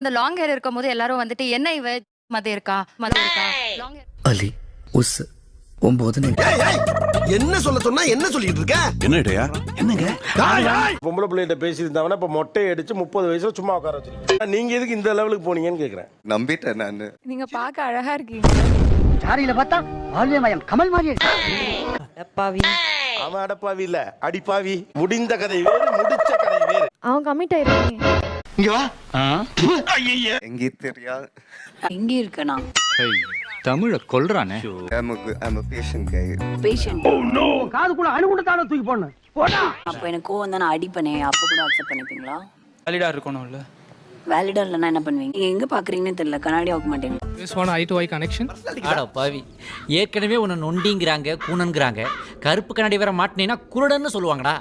இந்த long hair இருக்கும்போது எல்லாரும் வந்துட்டு என்ன இவ மதம் இருக்கா லாங் ஹேர் அலி உஸ் 9 என்ன சொல்ல சொன்னா என்ன சொல்லிட்டு இருக்க? என்னடா என்னங்க பொம்பளை பிள்ளைகிட்ட பேசியிருந்தாங்கன்னா இப்போ மொட்டை அடிச்சு 30 வயசுல சும்மா உட்கார வச்சிருக்கீங்க. நீங்க எதுக்கு இந்த லெவலுக்கு போனீங்கன்னு கேக்குறேன். நம்பிட்டேன் நான். நீங்க பார்க்க அழகா இருக்கீங்க. சாரியில பார்த்தா ஆல்வேமயம் கமல் மாதிரி அடப்பாவி. அவன் அடப்பாவி இல்ல அடிப்பாவி. முடிந்த கதை வேறு, முடிச்ச கதை வேறு. அவன் கமிட் ஆயிருக்காங்க. இங்க வா. எங்கே தெரியா? எங்க இருக்கனா தமிழ கொல்றானே. I'm a patient guy. Patient காதுக்குள்ள அணுகுண்டத்தான தூக்கி போடணும் போடா. அப்ப எனக்கு கோவம் தான், நான் அடிப்பனே, அப்ப கூட அக்செப்ட் பண்ணிப்பீங்களா? வேலிடா இருக்கணும்ல. வேலிடா இல்லைன்னா என்ன பண்ணுவீங்க? நீங்க எங்க பாக்குறீங்கன்னு தெரியல, கண்ணாடி ஆக்க மாட்டீங்க. This one eye to eye connection. ஆடா பாவி, ஏற்கனவே உன்னை நொண்டிங்கிறாங்க கூணன்கிறாங்க, கருப்பு கண்ணாடி வேற மாட்டினீங்கன்னா குருடன்னு சொல்லுவாங்கடா.